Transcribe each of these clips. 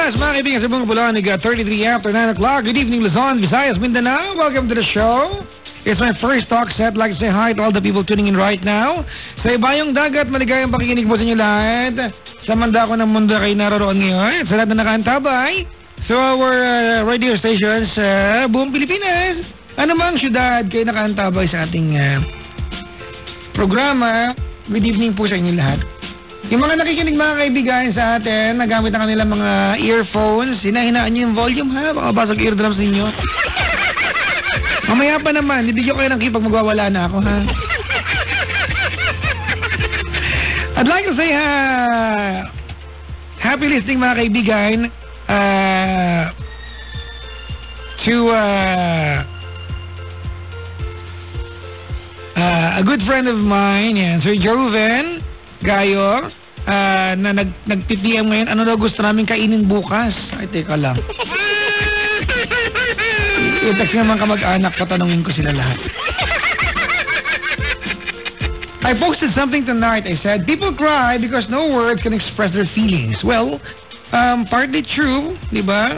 oras, mga kaibigan sa buong Bulacan, 33 after 9 o'clock. Good evening, Luzon, Visayas, Mindanao. Welcome to the show. It's my first talk set. I'd like to say hi to all the people tuning in right now. Sa Ibayong Dagat, maligayang pakikinig po sa inyo lahat. Sa mandako ng mundo kayo naroon ngayon. Sa lahat na nakaantabay. So our radio stations sa buong Pilipinas. Ano mang syudad kayo nakaantabay sa ating programa. Good evening po sa inyo lahat. Yung mga nakikinig mga kaibigan sa atin, nagamit ang kanilang mga earphones, hinahinaan nyo yung volume ha, baka basag eardrums ninyo. Mamaya pa naman, bibigyan ko kayo ng kipag magwawala na ako ha. I'd like to say happy listening mga kaibigan to a good friend of mine, yan, Sir Joven Gayo, na nag-PM ngayon, ano daw gusto namin kainin bukas? Ay, teka lang. I-text naman kamag-anak, patanungin ko sila lahat. I posted something tonight. I said, people cry because no words can express their feelings. Well, partly true, di ba?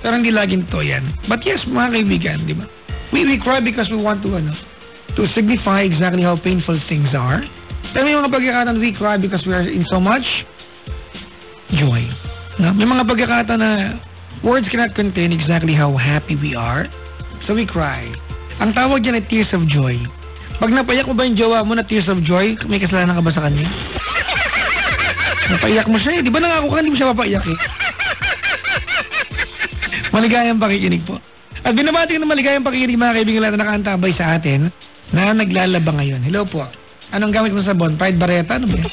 Pero hindi laging to yan. But yes, mga kaibigan, di ba? We cry because we want to signify exactly how painful things are. Pero may mga pagkakataon we cry because we are in so much joy. No? May mga pagkakataon na words cannot contain exactly how happy we are. So we cry. Ang tawag dyan ay tears of joy. Pag napaiyak mo ba yung jowa mo na tears of joy, may kasalanan ka ba sa kanya? Napaiyak mo siya eh. Di ba nangako ka, hindi mo siya mapaiyak eh. Maligayang pakikinig po. At binabati ko ng maligayang pakikinig mga kaibigan lahat na nakaantabay sa atin na naglalaba ngayon. Hello po. Anong gamit mo sa sabon? Pride Barretta? Ano ba yan?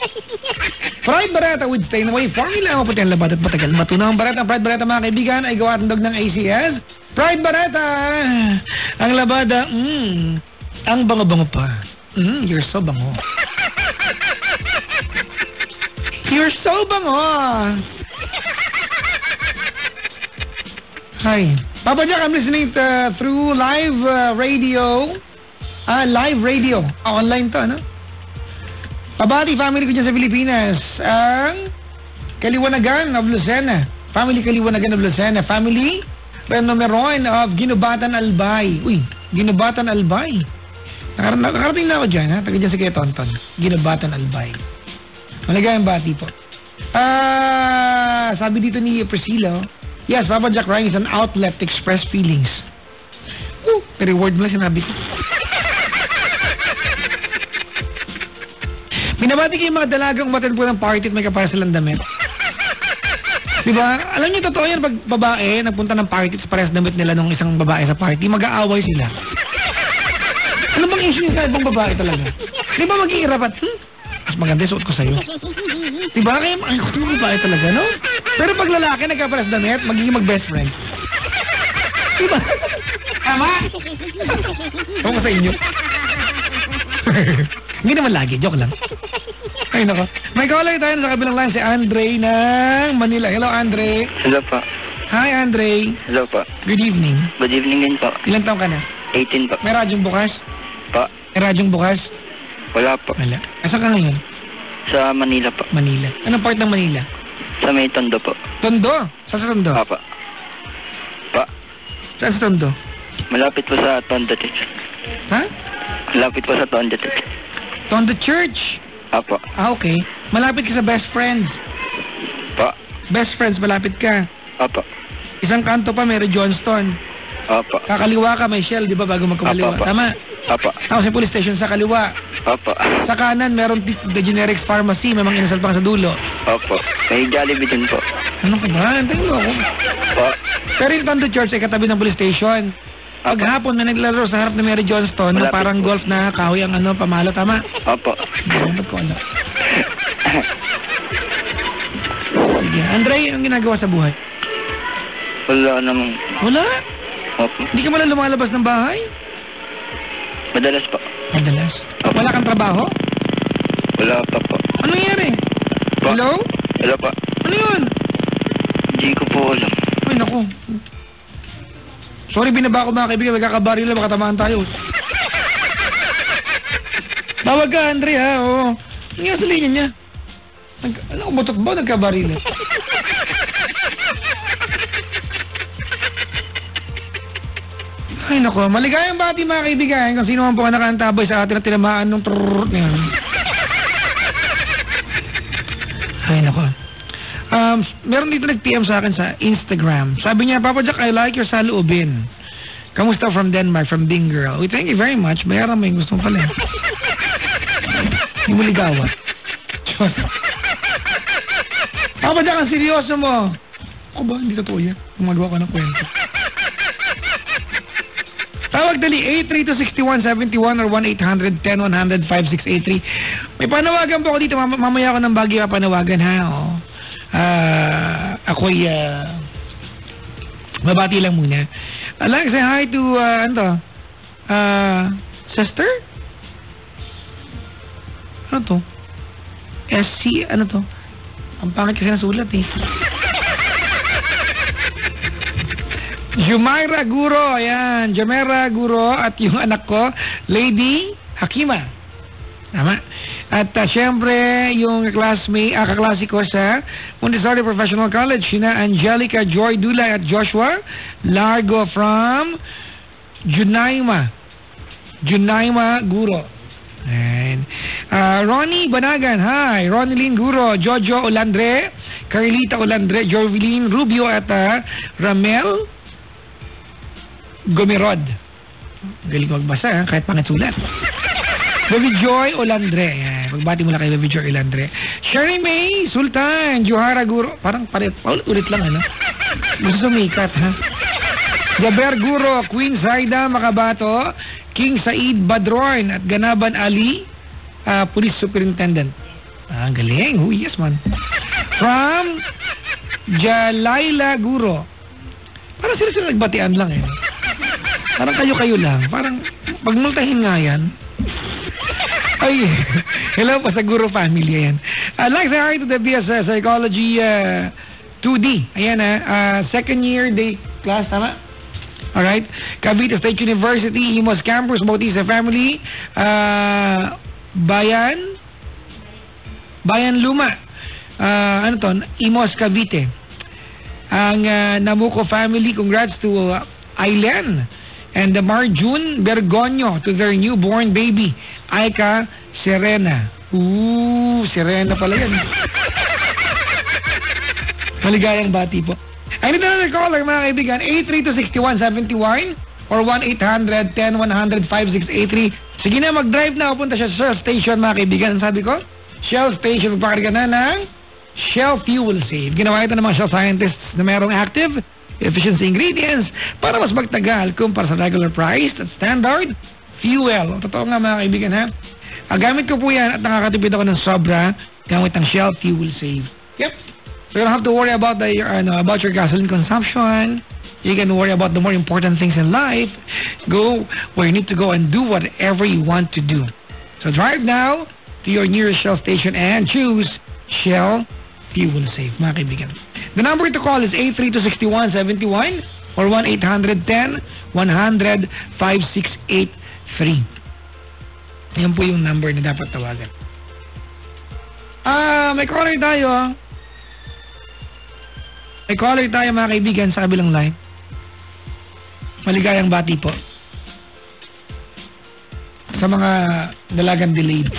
Pride Barretta with stain away. Formula mo puti ang labad at matagal. Matunang Barretta. Pride Barretta mga kaibigan ay gawa ng ACS. Pride Barretta! Ang labada, ang bango-bango pa. You're so bango. You're so bango. Hi. Papa Jack, I'm listening through live radio. Live radio. Online to, ano? Pabati, family ko dyan sa Pilipinas. Ang Kaliwanagan of Lucena. Family Kaliwanagan of Lucena. Family Renomeron of Ginubatan Albay. Uy, Ginubatan Albay. Nakarating na ako dyan, ha? Taga dyan sa kaya Tonton. Ginubatan Albay. Maligayang bati po. Sabi dito ni Priscilla, yes, Papa Jack Ryan is an outlet to express feelings. Reward mo lang sinabi ko. Binabati kayo mga dalagang umattend po ng party at may kaparesalang damit. Diba? Alam niyo, totoo yan pag babae nagpunta ng party at parehas damit nila nung isang babae sa party, mag-aaway sila. Ano bang issue sa ibang babae talaga? Diba mag-iirap at, mas maganda suot ko sa'yo. Diba? Kaya ay gusto mo babae talaga, no? Pero pag lalaki nagkapares damit, magiging mag-best friend. Diba? Tama? Ewan ko sa inyo. Hindi naman lagi, joke lang. Ay nako. May caller tayo sa kabilang line, si Andre ng Manila. Hello, Andre. Hello po. Hi, Andre. Hello po. Good evening. Good evening din po. Ilang taon ka na? 18 po. May radyong bukas? Po. May radyong bukas? Wala po. Wala. Asa ka ngayon? Sa Manila po. Manila. Anong part ng Manila? Sa may Tondo po. Tondo? Saan sa Tondo? Papa. Pa. Saan sa Tondo? Malapit po sa Tondo Church. Ha? Malapit po sa Tondo Church. Tondo Church? Apo. Okay. Malapit ka sa Best Friends. Pa. Best Friends, malapit ka. Apo. Isang kanto pa, may Johnston. Apo. Kakaliwa ka, may Shell, di ba, bago magkakaliwa? Apo. Tama? Apo. Tapos sa police station sa kaliwa. Opo. Sa kanan, meron the generics pharmacy. May mga inasal pa sa dulo. Opo. May Jollibee din po. Ano ka ba? Antayin mo ako. Po. Pero yung Tondo Church ay katabi ng police station. Pag hapon may naglaro sa harap ng Mary Johnston, na parang po. Golf na kahoy ang pamalo, tama? Opo. Ba't ko alam? Sige. Andre, anong ginagawa sa buhay? Wala namang. Wala? Opo. Hindi ka man lumalabas ng bahay? Madalas po. Madalas? Opo. Wala kang trabaho? Wala pa po. Ano nangyari? Pa. Hello? Hello pa. Ano yun? Hindi ko po alam. Ay, naku. Sorry, binaba ko mga kaibigan. Nagkakabaril na, baka tamaan tayo. Tawag ka, Andre, ha? Oo. Ano nga sa linya niya? Ano, butok ba? Nagkabaril na. Ay, nako. Maligayang bati, mga kaibigan. Kung sino man po ang nakaantabay sa atin at tinamaan ng trrrr na yan. Ay, nako. Meron dito nag-PM sa akin sa Instagram. Sabi niya, Papa Jack, I like your saloobin. Kamusta from Denmark, from Bing Girl? We thank you very much. Bayaran mo yung gusto mo pala. Hindi mo ligawan. Papa Jack, ang seryoso mo. Ako ba? Hindi totoo yan. Gumagawa ko ng kwento. Tawag dali 832-6171 or 1-800-10-100-5683. May panawagan po ako dito. Mamaya ako ng bagyo panawagan, ha? Oh. Ako'y mabati lang muna. I'd like to say hi to sister? Ano to? SC, ano to? Ang pangit kasi nasulat eh. Jumaira Guro, ayan. Jumaira Guro at yung anak ko, Lady Hakima. Tama. At syempre, yung kaklase ko sa Montessori Professional College, sina Angelica Joy Dulay at Joshua Largo from Junaima Guro. And Ronnie Banagan, hi. Ronilyn Guro, Jojo Olandre, Carlita Olandre, Jorvilin Rubio at Ramel Gomirod. Galing ko magbasa, ha? Kahit pangit sulat. Baby Joy Olandre. Ayan. Magbati mula kay Baby Joy Olandre. Sherry May Sultan, Johara Guro. Parang ulit lang, ano? Gusto sumikat, ha? Gaber Guro, Queen Zaida Makabato, King Said Badroin at Ganaban Ali, Police Superintendent. Ang galing. Oh, yes, man. From Jalaila Guro. Parang sila nagbatian lang, eh. Parang kayo-kayo lang. Parang pagmultahin nga yan. Ay, hello pa sa Guro family, ayan. I'd like to say hi to the BS Psychology 2D. Ayan, second year day class, tama? Alright. Cavite State University, Imos Campus, Bautista Family, Bayan Luma. Ano to? Imos Cavite. Ang Namuco family, congrats to Ailen and the Marjun Bergonyo to their newborn baby, Aika Serena. Serena pala yan. Maligayang bati po. I need another caller, mga kaibigan. 832-6171 or 1-800-10-100-5683. Sige na, mag-drive na. Pupunta siya sa Shell Station, mga kaibigan. Sabi ko, Shell Station, magpakarga na ng Shell Fuel Save. Ginawa ito ng mga Shell scientists na mayroong active efficiency ingredients para mas magtagal kumpara sa regular price at standard fuel. Totoo nga, mga kaibigan, ha? Gamit ko po yan at nakakatipid ako ng sobra gamit ang Shell Fuel Save. Yep. So you don't have to worry about your gasoline consumption. You can worry about the more important things in life. Go where you need to go and do whatever you want to do. So drive now to your nearest Shell station and choose Shell Fuel Save, mga kaibigan. The number to call is 832-6171 or 1-800-10-100-5683. Yan po yung number na dapat tawagan. May caller tayo. May caller tayo, mga kaibigan, sa kabilang line. Maligayang bati po sa mga dalagang delayed.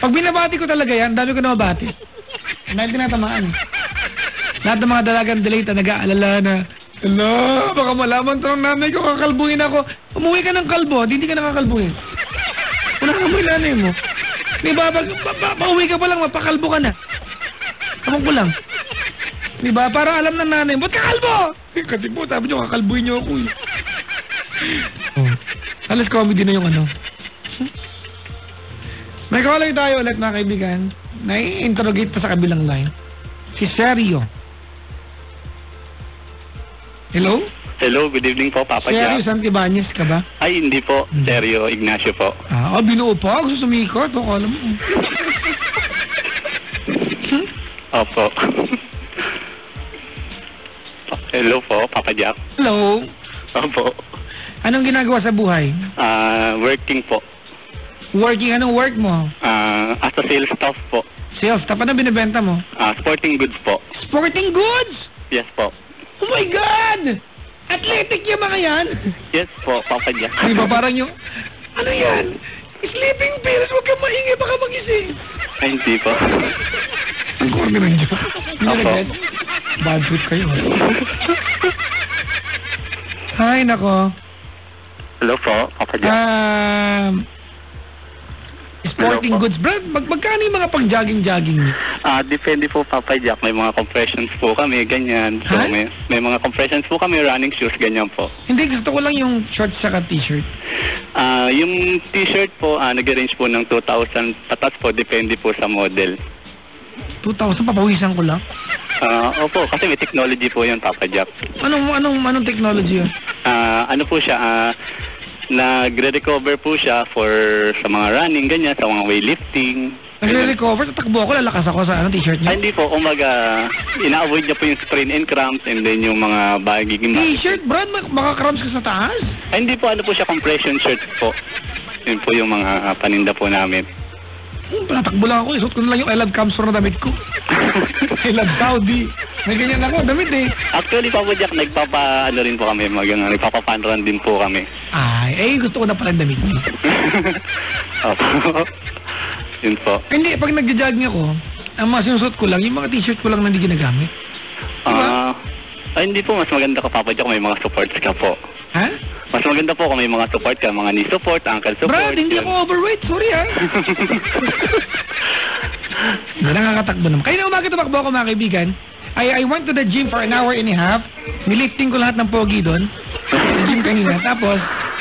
Pag binabati ko talaga yan, dami ko na mabati. Dahil tinatamaan. Lahat ng mga dalagang delayed na nag-aalala na, ala, baka malaman to ng nanay ko, kakalbuhin ako. Umuwi ka ng kalbo, hindi ka nakakalbuhin. Wala ka mo ilanay mo. Diba, pauwi ka pa lang, mapakalbo ka na. Kamang ko lang. Diba, para alam ng nanay, ba't kakalbo? Kasi po, sabi nyo, kakalbuhin nyo ako. Alas comedy na yung ano. May caller tayo ulit, mga kaibigan. Nai-interrogate pa sa kabilang line. Si Sergio. Hello? Hello, good evening po, Papa Jack. Sergio Santibanez ka ba? Ay, hindi po. Sergio Ignacio po. Binuo pa. Gusto sumikot. O, alam mo. Opo. Hello po, Papa Jack. Hello. Opo. Anong ginagawa sa buhay? Working po. Working? Anong work mo? As a sales staff po. Sales staff? Ano binibenta mo? Sporting goods po. Sporting goods? Yes po. Oh my God! Athletic yung mga yan? Yes po, Papa Jack. Di ba parang yung, ano yan? Sleeping pills, huwag kang maingay, baka magising. Ay, hindi po. Ang corny ng joke. Hindi Opo. na bad trip kayo. Ay, nako. Hello po, Papa Jack. Sporting Hello po. goods. Brad, magkano yung mga pang-jogging-jogging niyo? Depende po, Papa Jack. May mga compressions po kami, ganyan. So, Ha? may mga compressions po kami, running shoes, ganyan po. Hindi, gusto ko lang yung shorts saka t-shirt. Yung t-shirt po, nag-range po ng 2,000 patas po, depende po sa model. 2,000, papawisan ko lang. Opo, kasi may technology po yun, Papa Jack. Anong technology yun? Ano po siya, nagre-recover po siya sa mga running, ganyan, sa mga weightlifting. Nagre-recover? Tatakbo ako, lalakas ako sa t-shirt niyo? Hindi po, ina-avoid niya po yung sprain and cramps and then yung mga bagiging T-shirt, Brad? Makakramps ka sa taas? Hindi po, ano po siya, compression shirt po. Yun po yung mga paninda po namin. Natakbo lang ako, isuot ko na lang yung I Love Camsor na damit ko. I Love Saudi. May ganyan ako, damit eh. Actually, Papa Jack, rin po kami, nagpapa-fun run din po kami. Ay, gusto ko na pala damit niyo. Opo. Yun po. Hindi, pag nagja-jogging ako, ang mga sinusuot ko lang, yung mga t-shirt ko lang na hindi ginagamit. Hindi po, mas maganda ka, Papa Jack, may mga supports ka po. Ha? Mas maganda po kung may mga support ka, mga knee support, ankle support. Brad, hindi ako overweight, sorry ha. Hindi, nakakatakbo naman. Kaya na umaga tumakbo ako, mga kaibigan. I went to the gym for an hour and a half. Nilifting ko lahat ng pogi doon. Sa gym kanina. Tapos,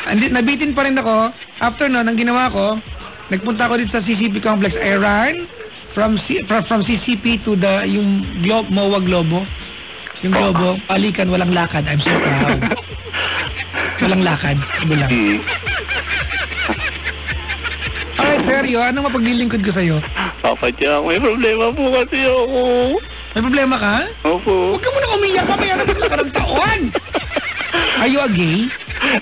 nabitin pa rin ako. After noon, ang ginawa ko, nagpunta ako dito sa CCP complex. I ran from CCP to yung MOA Globo. Yung Globo, palikan, walang lakad. I'm so proud. Walang lakad. Iba lang. Ay, seryo, anong mapaglilingkod ko sa'yo? Papa Jack, may problema po kasi ako. May problema ka? Opo. Huwag ka muna umiyak, mamaya na sa karang taon. Are you a gay?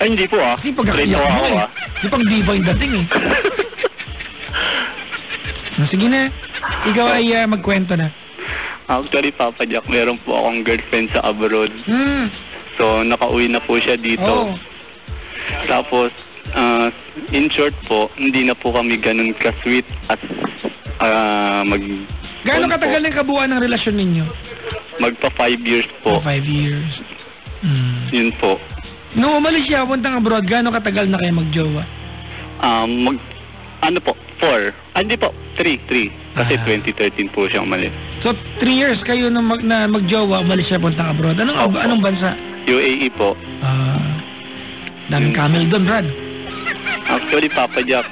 Ay, hindi po Kasi pagkakaiyak mo eh. Di pang diva yung dating eh. Sige na, ikaw ay magkwento na. Actually, Papa Jack, meron po akong girlfriend sa abroad. So, nakauwi na po siya dito. Oh. Tapos, in short po, hindi na po kami ganun ka-sweet at Gaano katagal yung kabuuan ng relasyon ninyo? Magpa 5 years po. 5 years. Yun po. Nung umalis siya, puntang abroad, gaano katagal na kayo magjowa? 4. Hindi po, 3. Kasi 2013 po siya umalis. So, 3 years kayo na magjowa, umalis siya puntang abroad. Anong bansa? UAE po. Daming camel doon, Brad. Actually, Papa Jack,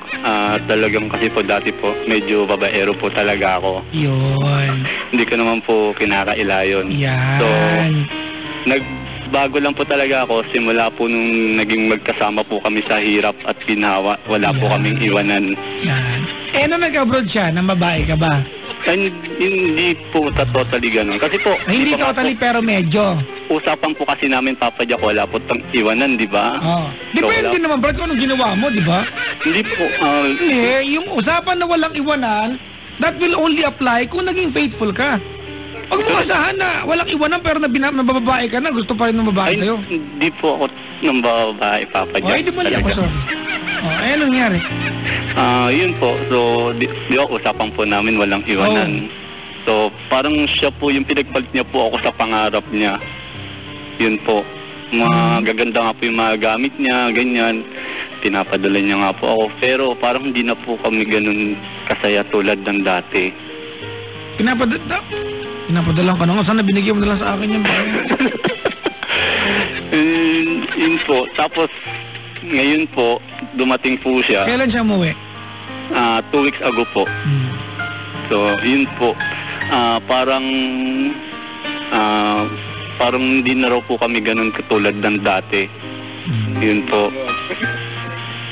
talagang kasi po dati po, medyo babaero po talaga ako. Yun. Hindi ko naman po kinakaila yun. Yan. So, nagbago lang po talaga ako simula po nung naging magkasama po kami sa hirap at ginawa. Wala po kaming iwanan. Yan. Nung nag-abroad siya, ng babae ka ba? Hindi po totally ganun. Kasi po, hindi totally pero medyo. Usapan po kasi namin, Papa Jack, wala po tang iwanan, di ba? Depende naman, Brad, kung anong ginawa mo, di ba? Hindi po. Hindi, yung usapan na walang iwanan, that will only apply kung naging faithful ka. Huwag mo asahan na walang iwanan pero nabababae ka na, gusto pa rin ng babae sa'yo. Hindi po ako ng babae, Papa Jack. Di ba niya ako, sorry. Anong nangyari? Yun po. So, di ba, usapan po namin walang iwanan. So, parang siya po, yung pinagpalit niya po ako sa pangarap niya. Yun po. Magaganda nga po yung mga gamit niya, ganyan. Pinapadala niya nga po ako. Pero parang hindi na po kami ganun kasaya tulad ng dati. Pinapadalang ka na nga. Sana binigyan mo na lang sa akin yung bahay. Yun po. Tapos, ngayon po, dumating po siya. Kailan siya umuwi? 2 weeks ago po. So, yun po. Parang hindi na raw po kami ganun katulad ng dati. Yun po.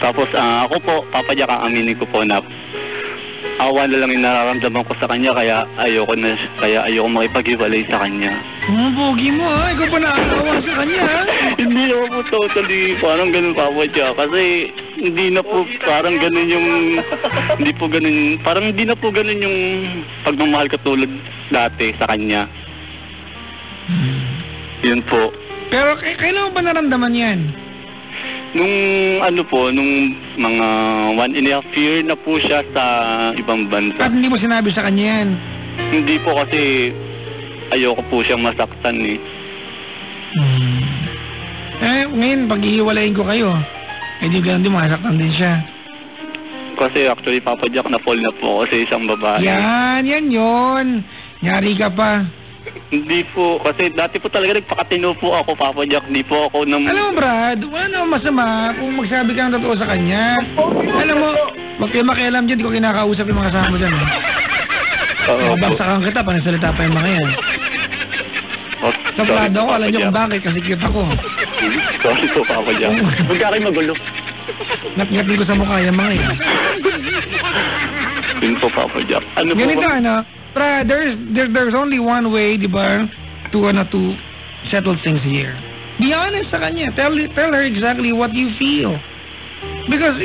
Tapos, ako po, Papa Jack, aminin ko po na awa na lang yung nararamdaman ko sa kanya, kaya ayoko makipag-iwalay sa kanya. Pogi mo ha, ikaw pa nakakawa sa kanya ha? Hindi naman po totally parang ganun, Papa Jack, kasi hindi na po parang ganun yung, parang hindi na po ganun yung pagmamahal katulad dati sa kanya. Yun po. Pero kailan mo ba naramdaman yan? Nung nung mga 1.5 year na po siya sa ibang bansa. At hindi mo sinabi sa kanya yan? Hindi po kasi ayoko po siyang masaktan eh. Ngayon, pag-ihiwalayin ko kayo, di ganun din, masaktan din siya. Kasi actually, Papa Jack, na-fall na po ako sa isang babae. Yan yun. Nyari ka pa. Hindi po, kasi dati po talaga nagpakatino po ako, Papa Jack. Hindi po ako nang... Alam mo, Brad, wala namang masama kung magsabi ka ng totoo sa kanya. Alam mo, wag kayo makialam dyan, di ko kinakausap yung mga kasama dyan. Babagsakan kita, panasalita pa yung mga yan. Sa Prado ako, alam niyo kung bakit, kasi cute ako. Sorry po, Papa Jack. Huwag ka kayo magulo. Nat-ngatin ko sa mukha yung mga yan. Yun po, Papa Jack. Ano ganito, po? Brad, there's only one way, di ba, to settle things here. Be honest sa kanya. Tell her exactly what you feel. Because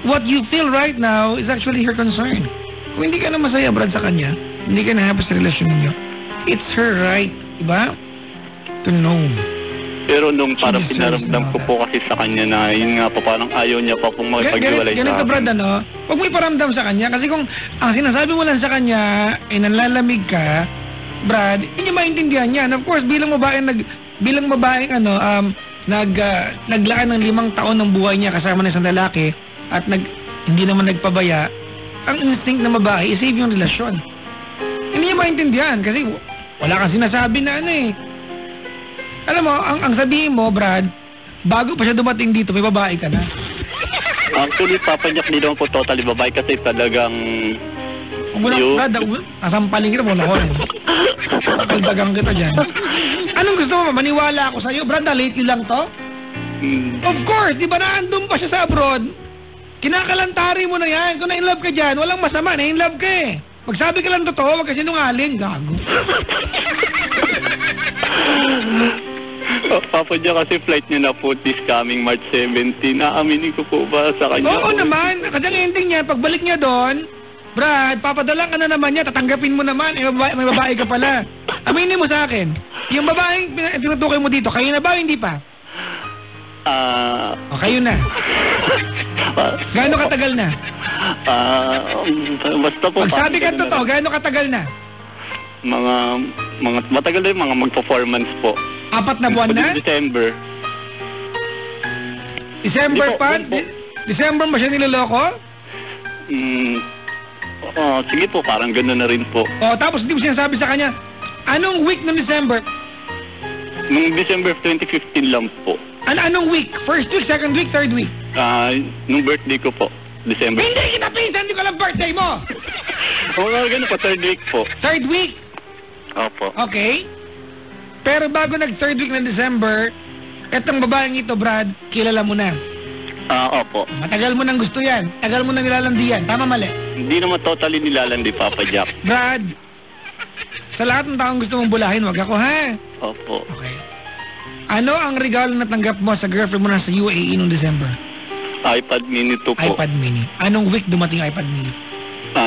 what you feel right now is actually her concern. Kung hindi ka na masaya, Brad, sa kanya, hindi ka na happy sa relasyon ninyo, it's her right, di ba, to know. Pero nung parang pinaramdam ko po kasi sa kanya na yun nga po, parang ayaw niya pa pong makipag-iwalay sa akin. Ganito, Brad, huwag mo iparamdam sa kanya kasi kung ang sinasabi mo lang sa kanya ay nanlalamig ka, Brad, hindi niya maintindihan yan. Of course, bilang babaeng naglaan ng 5 taon ng buhay niya kasama ng isang lalaki at hindi naman nagpabaya, ang instinct ng babae is save yung relasyon. Hindi niya maintindihan kasi wala kang sinasabi na Alam mo, ang sabihin mo, Brad, bago pa siya dumating dito, may babae ka na. Actually, Papa Jack, hindi naman po totally babae kasi talagang... Brad, nasampaling kita mo na ko. Kaldagang kita dyan. Anong gusto mo? Maniwala ako sa'yo? Brad, lately lang to? Of course, di ba naandun pa siya sa abroad? Kinakalantari mo na yan. Kung na-inlove ka dyan, walang masama, na-inlove ka eh. Magsabi ka lang totoo, wag kasi nungaling. Gago. Papa Jack, kasi flight niya na po this coming March 17. Aaminin ko po ba sa kanya? Oo naman. Kasi ang ending niya, pagbalik niya doon, Brad, papadalang ka na naman niya, tatanggapin mo naman, may babae ka pala. Aminin mo sa akin, yung babaeng tinutukoy mo dito, kayo na ba o hindi pa? Kayo na. Gaano katagal na? Basta po. Magsabi ka totoo, gaano katagal na? Matagal na yung mga magperformance po. 4 na buwan na? December. December pa? December ba siya niloloko? Sige po, parang gano'n na rin po. Tapos hindi mo sinasabi sa kanya, anong week ng December? Nung December 2015 lang po. Anong week? First week, second week, third week? Nung birthday ko po, December. Hindi kita pinsan, hindi ko lang birthday mo! Gano'n po, third week po. Third week? Opo. Okay. Pero bago nag-third week ng December, etong babaeng ito, Brad, kilala mo na. Opo. Matagal mo nang gusto yan. Tagal mo nang nilalandi yan. Tama, mali? Hindi naman totally nilalandi, Papa Jack. Brad, sa lahat ng taong gusto mong bulahin, wag ako, ha? Opo. Okay. Ano ang regalo na tanggap mo sa girlfriend mo na sa UAE noong December? iPad mini 2 po. iPad mini. Anong week dumating iPad mini?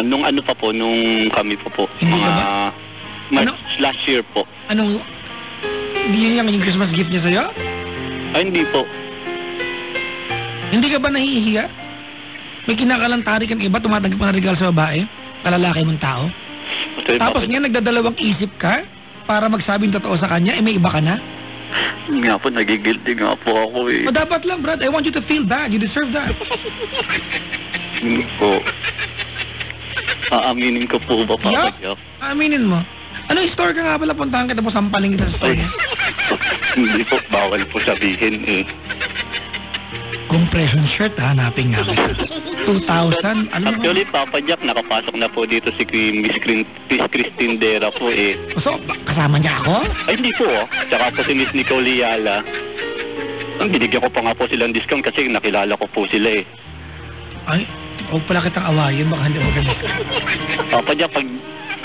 Nung nung kami po. Hindi ka ba? March last year po. Anong... Hindi yun yung Christmas gift niya sa'yo? Ay, hindi po. Hindi ka ba nahihiya? May kinakalantari kang iba, tumatanggap ng regalo sa babae, kalalaki mong tao. Tapos nga nagdadalawang isip ka para magsabing totoo sa kanya, may iba ka na? Nga po, nagigilty nga po ako eh. Dapat lang, Brad. I want you to feel that. You deserve that. Hindi po. Aaminin ko po ba, Papa Jack? Aminin mo. Anong store ka nga pala? Puntahan kita po, sampaling kita sa store niya. Hindi po, bawal po sabihin eh. Compression shirt, hanapin nga. 2,000. Actually, Papa Jack, nakapasok na po dito si Miss Christine Dera po eh. So, kasama niya ako? Ay, hindi po. Tsaka po si Miss Nicole Liala. Binigyan ko pa nga po silang discount kasi nakilala ko po sila eh. Ay, huwag pala kitang awayin. Baka hindi mo ganito. Papa Jack, pag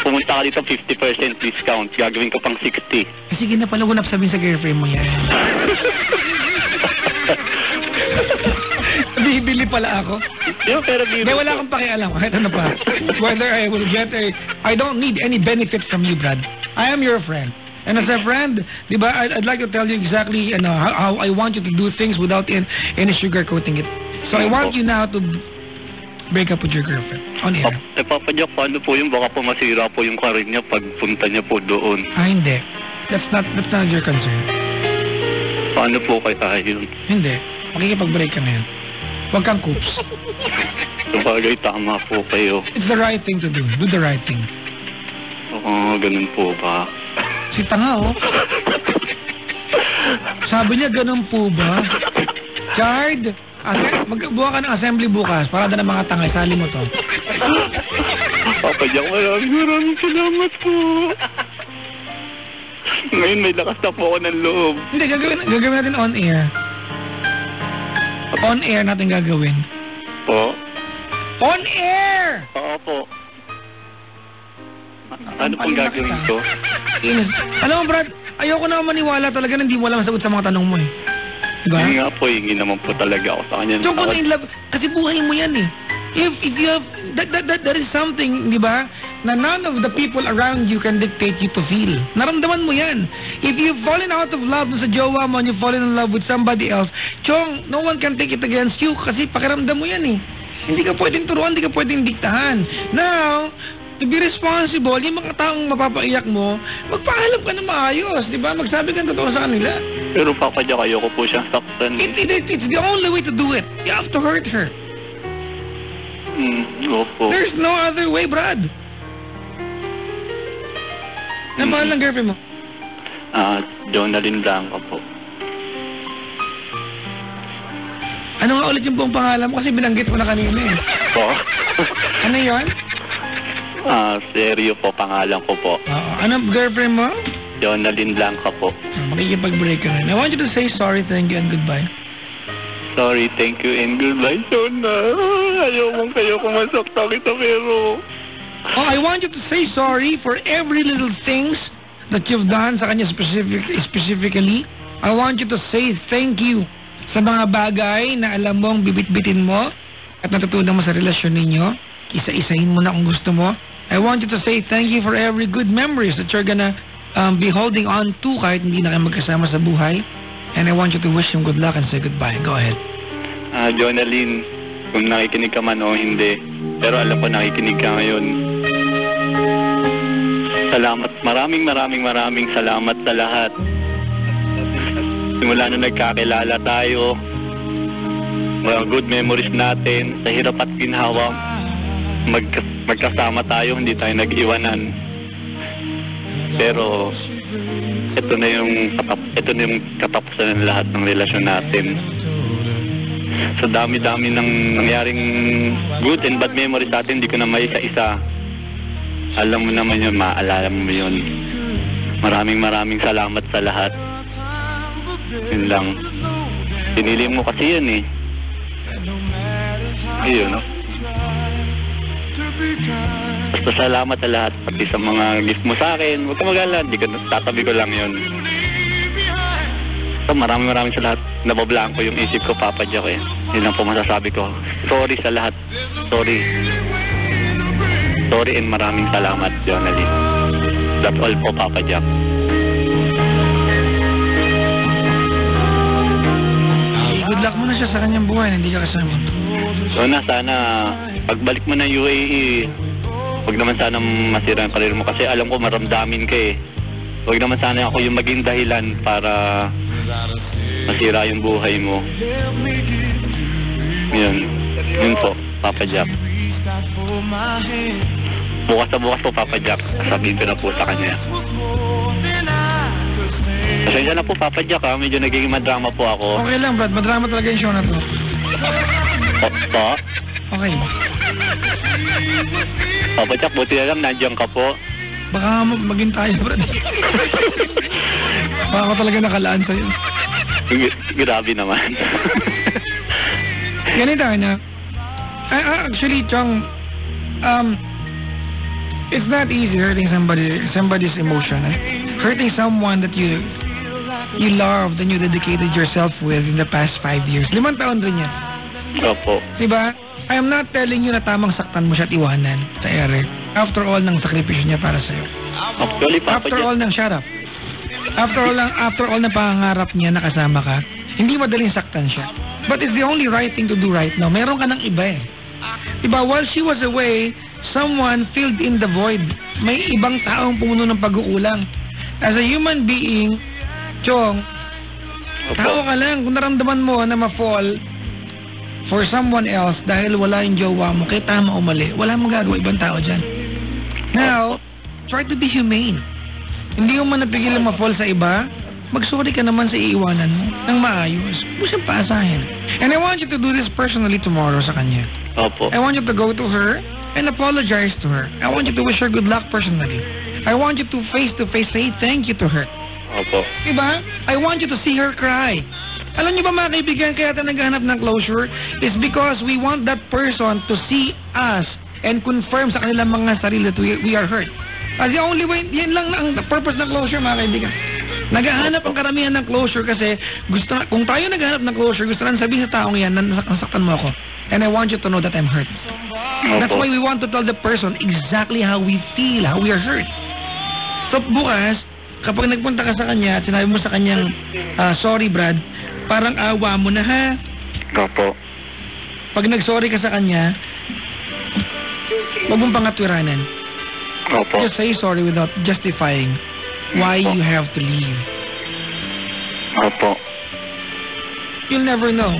pumunta ka dito 50% discount, gagawin ko pang 60. Sige na pala, wala sabihin sa girlfriend mo yan. Bibili pala ako. Pero bibili. Wala akong pakialam. Kahit ano pa. Whether I will get I don't need any benefits from you, Brad. I am your friend. And as a friend, di ba, I'd like to tell you exactly how I want you to do things without any sugarcoating it. So I want you now to break up with your girlfriend on air. Papa Jack, paano po yung baka po masira po yung karir niya pag punta niya po doon? Hindi. That's not your concern. Paano po kaya yun? Hindi. Makikipag-break ka ngayon. Huwag kang coops. Sabagay, tama po kayo. It's the right thing to do. Do the right thing. Oo, ganun po ba? Si tanga, oh. Sabi niya, ganun po ba? Chard, magbuha ka ng assembly bukas para na ng mga tanga. Sali mo to. Papa Jack, maraming salamat po. Ngayon may lakas na po ako ng loob. Hindi, gagawin natin on air. On air natin gagawin. Po? On air! Oo po. Ano pong gagawin ko? Alam mo, Brad, ayoko na maniwala talaga na hindi mo alam sagot sa mga tanong mo eh. Diba? Hindi nga po, hingi naman po talaga ako sa kanya. So, kung in love, kasi buhay mo yan eh. If you have, that is something, di ba, na none of the people around you can dictate you to feel. Naramdaman mo yan. If you've fallen out of love sa jowa mo and you've fallen in love with somebody else, Chong, no one can take it against you kasi pakiramdam mo yan eh. Hindi ka pwedeng turuan, hindi ka pwedeng diktahan. Now, to be responsible, yung mga taong mapapaiyak mo, magpaalam ka na maayos, di ba? Magsabi ka ng totoo sa kanila. Pero Papa Jack, ayoko po siyang saktan. It's the only way to do it. You have to hurt her. Opo. There's no other way, Brad. Namahal ng girlfriend mo? Jonalyn Blanca po. Ano nga ulit yung buong pangalan mo? Kasi binanggit mo na kanina eh. Po? Ano yun? Seryo po, pangalan ko po. Ano girlfriend mo? Jonalyn Blanca po. Makikipag-break ka na. I want you to say sorry, thank you, and goodbye. Sorry, thank you, and goodbye, Jonah. Ayaw mong kayo kumasakta kita, pero... I want you to say sorry for every little things that you've done sa kanya specifically. I want you to say thank you sa mga bagay na alam mong bibit-bitin mo at natutunan mo sa relasyon ninyo. Isa-isahin mo na kung gusto mo. I want you to say thank you for every good memories that you're gonna be holding on to kahit hindi na kayo magkasama sa buhay. And I want you to wish him good luck and say goodbye. Go ahead. Jonalyn, kung nakikinig ka man o hindi, pero alam ko nakikinig ka ngayon. Salamat. Maraming salamat sa lahat. Simula na nagkakilala tayo, mga good memories natin, sa hirap at ginhawa, magkasama tayo, hindi tayo nag-iwanan. Pero ito na yung katapusan ng lahat ng relasyon natin. Sa dami-dami ng nangyaring good and bad memories natin, hindi ko na maisa-isa. Alam mo naman yun, maalala mo yun. Maraming salamat sa lahat. Yun lang. Pinili mo kasi yan eh. Ayun, no? Basta salamat sa lahat, pati sa mga gift mo sa akin. Huwag ka mag-alala, tatabi ko lang yun. So, maraming sa lahat. Nabablaan ko yung isip ko, Papa Jack eh. Yun lang po masasabi ko. Sorry sa lahat. Sorry and maraming salamat, Jonalyn. That's all po, Papa Jack. Good luck mo na siya sa kanyang buhay, hindi ka kasama. So sana, pagbalik mo ng UAE, huwag naman sana masira ang karir mo kasi alam ko maramdamin ka eh. Huwag naman sana ako yung maging dahilan para masira yung buhay mo. Yun po, Papa Jack. Bukas po, Papa Jack. Sabihin ko na po sa kanya. Pasensya na po, Papa Jack ha. Medyo nagiging madrama po ako. Okay lang, Brad. Madrama talaga yung show na to. Po? Okay. Papa Jack, buti na lang nandiyan ka po. Baka maging tayo, Brad. Baka ako talaga nakalaan sa'yo. Grabe naman. Ganito na. Actually, Chong, it's not easy hurting somebody's emotion. Hurting someone that you loved and you dedicated yourself with in the past 5 years. 5 taon rin yan. Opo. Diba? I am not telling you na tamang saktan mo siya at iwanan sa ere. After all, ng sakripisyo niya para sa'yo. Actually, Papa After Jack. all, ng shut up. After all na pangarap niya nakasama ka, hindi madaling saktan siya. But it's the only right thing to do right now. Meron ka ng iba eh. Diba, while she was away, someone filled in the void. May ibang taong pumuno ng pag-uulang. As a human being, Chong, tao ka lang. Kung naramdaman mo na ma-fall for someone else dahil wala yung jowa mo, kaya tama o mali, wala mong gagawa ibang tao dyan. Now, try to be humane. Hindi mo man napigilan ma-fall sa iba, mag-sorry ka naman sa iiwanan mo ng maayos. Huwag siyang paasahin. And I want you to do this personally tomorrow sa kanya. Opo. I want you to go to her and apologize to her. I want you to wish her good luck personally. I want you to face-to-face say thank you to her. Opo. Diba? I want you to see her cry. Alam niyo ba mga kaibigan, kaya tayo naghahanap ng closure? It's because we want that person to see us and confirm sa kanilang mga sarili that we are hurt. As the only way, yan lang ang purpose ng closure mga kaibigan. Naghahanap ang karamihan ng closure kasi kung tayo naghahanap ng closure, gusto na sabihin sa taong yan na nasaktan mo ako. And I want you to know that I'm hurt. That's why we want to tell the person exactly how we feel, how we are hurt. So bukas, kapag nagpunta ka sa kanya at sinabi mo sa kanyang, sorry Brad, parang awa mo na ha. Opo. Pag nag-sorry ka sa kanya, huwag mong pangatwiranan. Opo. Just say sorry without justifying why you have to leave. Opo. You'll never know.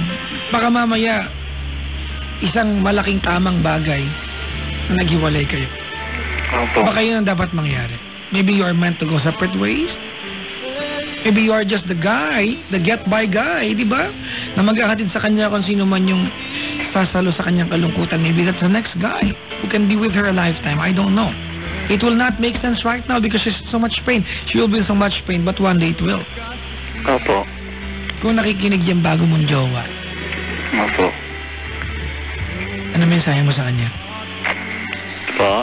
Baka mamaya, isang malaking tamang bagay na naghiwalay kayo. Opo. Baka yun ang dapat mangyari. Maybe you are meant to go separate ways. Maybe you are just the guy, the get-by guy, di ba? Na maghahatid sa kanya kung sino man yung sasalo sa kanyang kalungkutan. Maybe that's the next guy who can be with her a lifetime. I don't know. It will not make sense right now because she's in so much pain. She will be in so much pain, but one day it will. Opo. Kung nakikinig yung bago mong jowa, Opo. ano mensahe mo sa kanya? Po.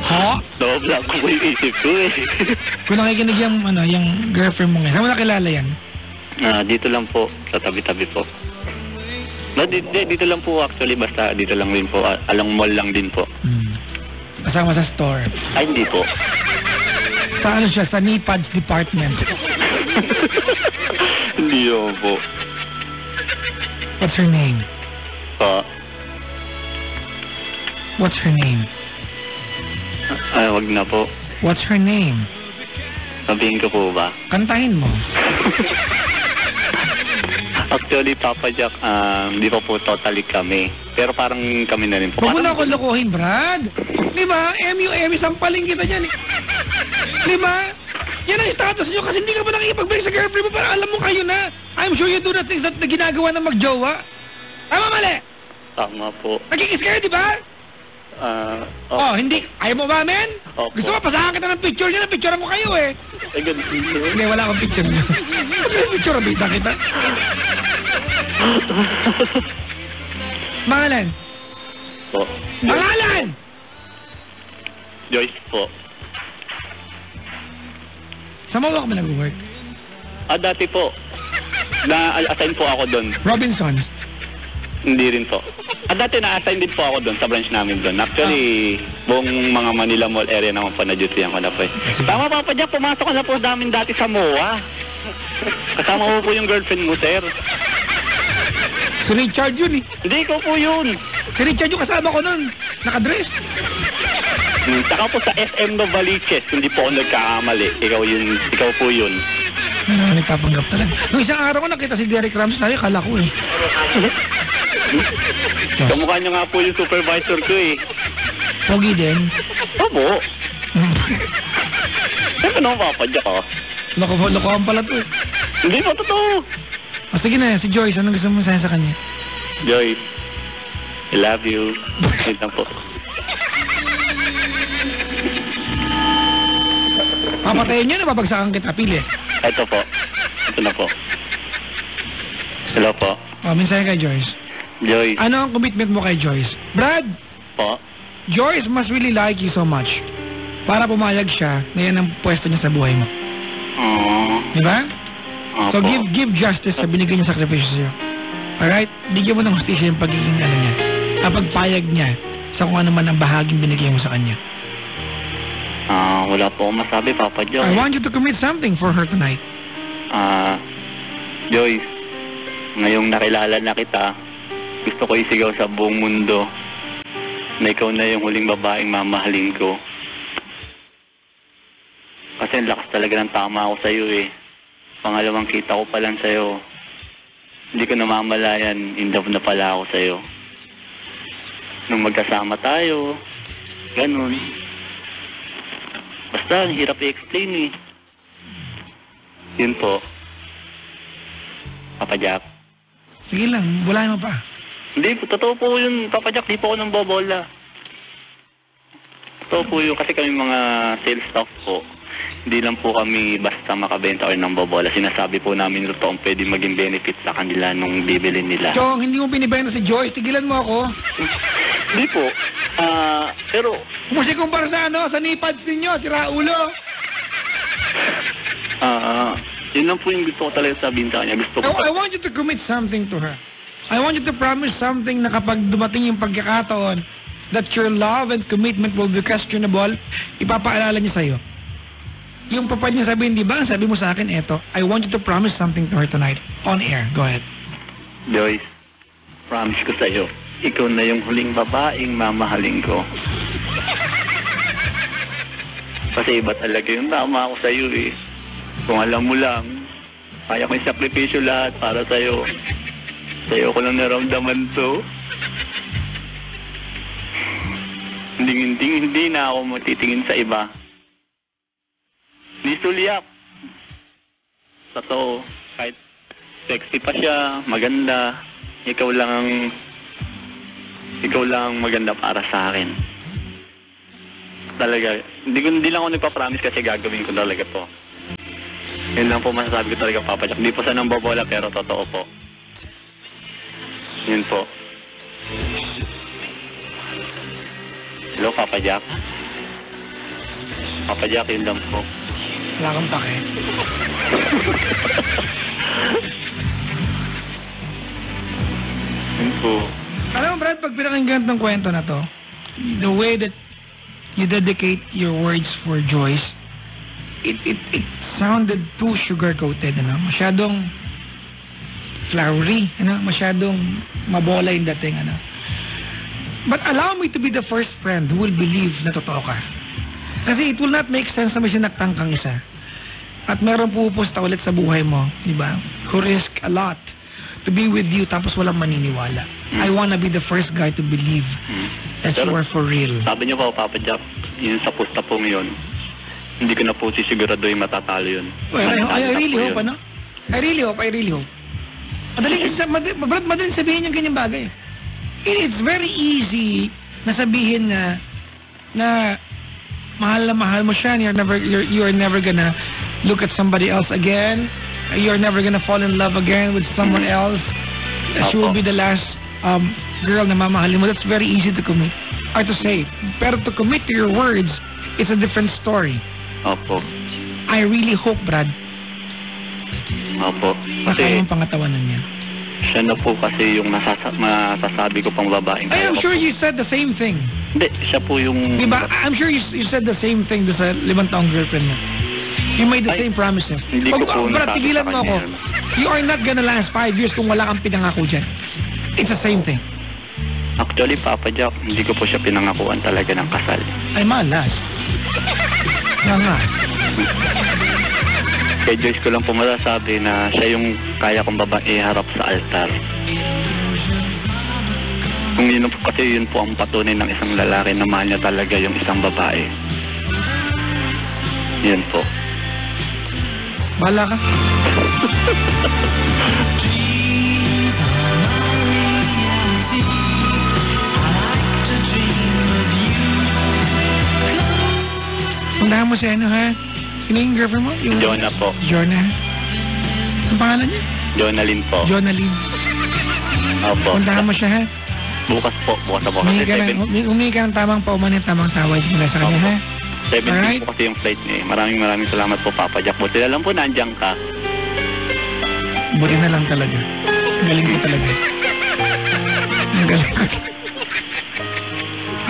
Ha? Dobla ko yung isip ko eh. Kung nakikinig yung, yung girlfriend mo ngayon, saan mo nakilala yan? Dito lang po, sa tabi-tabi po. No, dito lang po actually, basta dito lang din po. Alang mall lang din po. Kasama sa store. Ay, hindi po. Sa ano siya? Sa Nipads department. Hindi yun po. What's her name? Po. What's her name? Ay, wag na po. What's her name? Sabihin ko po ba? Kantahin mo. Actually, Papa Jack, di pa po totally kami. Pero parang kami na rin po. Huwag mo na ako lokohin, Brad. Di ba? MU, sampaling kita dyan. Di ba? Yan ang status nyo kasi hindi ka ba nakikipagbalik sa girlfriend mo para alam mo kayo na. I'm sure you do the things that ginagawa ng magjowa. Tama mali? Tama po. Nagkikis kayo, di ba? Oh, hindi. Ayaw mo ba, men? Opo. Gusto mo, pasahan kita ng picture niya. Picturean ko kayo eh. Ay, ganun. Hindi, wala akong picture niya. Picture, bita kita. Pangalan? Po. Pangalan! Joyce po. Sa Mawak mo nag-work? Dati po. Na-assign po ako doon. Robinson? Hindi rin po. Dati na-assign din po ako doon sa branch namin doon. Actually, buong mga Manila Mall area naman po na-duty ko na po. Tama, Papa Jack, pumasok ka na po namin dati sa MOA. Kasama mo po yung girlfriend mo, sir. Si Richard yun eh. Hindi, ikaw po yun. Si Richard yung kasama ko nun. Nakadress. Saka po sa SM Novaliches, hindi po ako nagkakamali. Ikaw po yun. Nagpapanggap talaga. Nung isang araw ko nakita si Derek Ramos tayo, kala ko eh. Kamukha niyo nga po yung supervisor ko eh. Pogi din. Opo. Saan ka naman Papa Jack oh? Lokohan pala to eh. Hindi po, totoo. O sige na, si Joyce, anong gusto mo sabihin sa kanya? Joyce, I love you. Wait lang po. Papatayin niyo na babagsakan kita, pili. Ito po. Ito na po. Hello po. O, mensahe kay Joyce. Joyce. Ano ang commitment mo kay Joyce? Brad, Po. Joyce must really like you so much para pumayag siya na yan ang pwesto niya sa buhay mo. Di ba? So give justice sa binigay niya sakripisyo sa'yo. Alright? Bigyan mo ng hustisya yung pagiging niya. Pagpayag niya sa kung ano man ang bahaging binigay mo sa kanya. Wala po akong masabi, Papa Jack. I want you to commit something for her tonight. Joyce, ngayong nakilala na kita, gusto ko isigaw sa buong mundo na ikaw na yung huling babaeng mamahalin ko. Kasi ang lakas talaga ng tama ako sa'yo eh. Pangalawang kita ko pa lang sa'yo. Hindi ko namamalayan, in love na pala ako sa'yo. Nung magkasama tayo, ganun. Basta, ang hirap i-explain eh. Yun po. Papa Jack. Sige lang, wala mo pa. Hindi po, totoo po yun, Papa Jack. Di po ako nang bobola. Totoo po yun, kasi kami mga sales staff po. Hindi lang po kami basta makabenta or nang bobola. Sinasabi po namin ito ang pwede maging benefit sa kanila nung bibili nila. Chong, hindi mo binibenta si Joyce. Tigilan mo ako. Hindi po. Pero... Musikumpara sa sa nipads ninyo, si Raulo. Yun lang po yung gusto ko talaga sabihin sa kanya. Gusto ko I want you to commit something to her. I want you to promise something na kapag dumating yung pagkakataon that your love and commitment will be questionable, ipapaalala niya sa'yo. Yung papa niya sabihin, di ba? Sabi mo sa akin, eto, I want you to promise something to her tonight. On air. Go ahead. Joyce, promise ko sa'yo, ikaw na yung huling babaeng mamahalin ko. Kasi iba talaga yung tama ako sa'yo eh. Kung alam mo lang, kaya ko yung sakripisyo lahat para sa'yo. Sa'yo ko lang naramdaman to. Hindi na ako matitingin sa iba. Ni Suliak. Totoo, kahit sexy pa siya, maganda, ikaw lang maganda para sa akin. Talaga, hindi lang ako nagpa-promise kasi gagawin ko talaga to. Yun lang po masasabi ko talaga, Papa Jack. Hindi po sa nang bobola pero totoo po. Yun po. Hello, Papa Jack? Papa Jack, yun lang po. Wala kang pake. Yun po. Alam mo, Brad, pag pinakinggan ng kwento na to, the way that you dedicate your words for Joyce, it sounded too sugar-coated, masyadong flowery, masyadong mabola yung dating, But allow me to be the first friend who will believe na totoo ka. Kasi it will not make sense na may sinaktan kang isa. At meron pupusta ulit sa buhay mo, di ba? Who risk a lot to be with you tapos walang maniniwala. I wanna be the first guy to believe that you are for real. Sabi niyo po, Papa Jack, yun sa pusta po ngayon, hindi ko na po sisigurado yung matatalo yun. Well, I really hope, I really hope. Madaling sabihin yung ganyang bagay. It's very easy na sabihin na mahal mo siya and you are never gonna look at somebody else again. You're never gonna fall in love again with someone else. She will be the last girl na mamahalin mo. That's very easy to commit or to say. Pero to commit to your words, it's a different story. Opo. I really hope, Brad. Opo. Kasi yung pangatawanan niya. Siya na po kasi yung masasabi ko pang babaeng. I am sure you said the same thing. Hindi, siya po yung... Diba? I'm sure you said the same thing sa 5 taong girlfriend mo. You made the same promises. Hindi ko po Brad, tigilan mo ako. You are not gonna last 5 years kung wala kang pinangako dyan. It's the same thing. Actually, Papa Jack, hindi ko po siya pinangakuan talaga ng kasal. Ay, malas. Nga nga. Kay Joyce ko lang po masasabi na siya yung kaya kong babae harap sa altar. Kung yun po, kasi yun po ang patunay ng isang lalaki na mahal niya talaga yung isang babae. Yun po. Bahala ka. Pundahan mo si ha? Sino yung girlfriend mo? Jonah po. Jonah. Ang pangalan niya? Jonalyn po. Jonalyn. Opo. Pundahan mo siya, ha? Bukas po. Bukas na po. Humingi ka ng tamang pauman at tamang saway mula sa kanya, ha? 17 po kasi yung flight niya. Maraming salamat po, Papa Jack. Buti na lang po nandiyan ka. Buti na lang talaga. Galing ko talaga. Galing ko.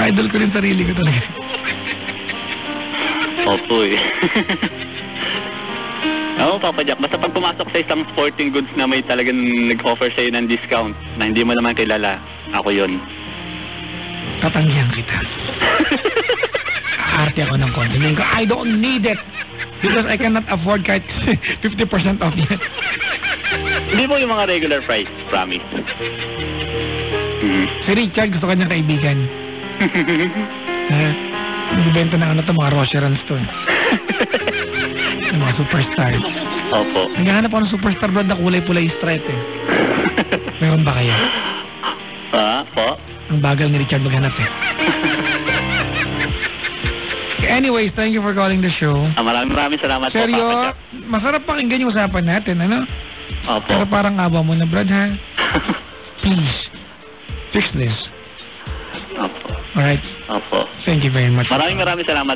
Idol ko rin sarili ko talaga. Opo eh. Oo, Papa Jack. Basta pag pumasok sa isang sporting goods na may talagang nag-offer sa'yo ng discount na hindi mo naman kilala, ako yun. Tatanggihan kita. Aarte ako ng konti. I don't need it because I cannot afford kahit 50% off yet. Hindi po yung mga regular price, promise. Si Richard gusto kanyang kaibigan. Nagbibenta ng mga rosherans to. Yung mga superstar. Opo. Naghahanap ako ng superstar brand na kulay-pulay stripe eh. Meron ba kayo? Po? Ang bagal ni Richard maghanap eh. Anyways, thank you for calling the show. Maraming salamat po, Papa Seryo, Jack. masarap pakinggan yung usapan natin, ano? Opo. Pero parang awa mo na, Brad, ha? Please, fix this. Opo. Alright? Opo. Thank you very much. Maraming salamat.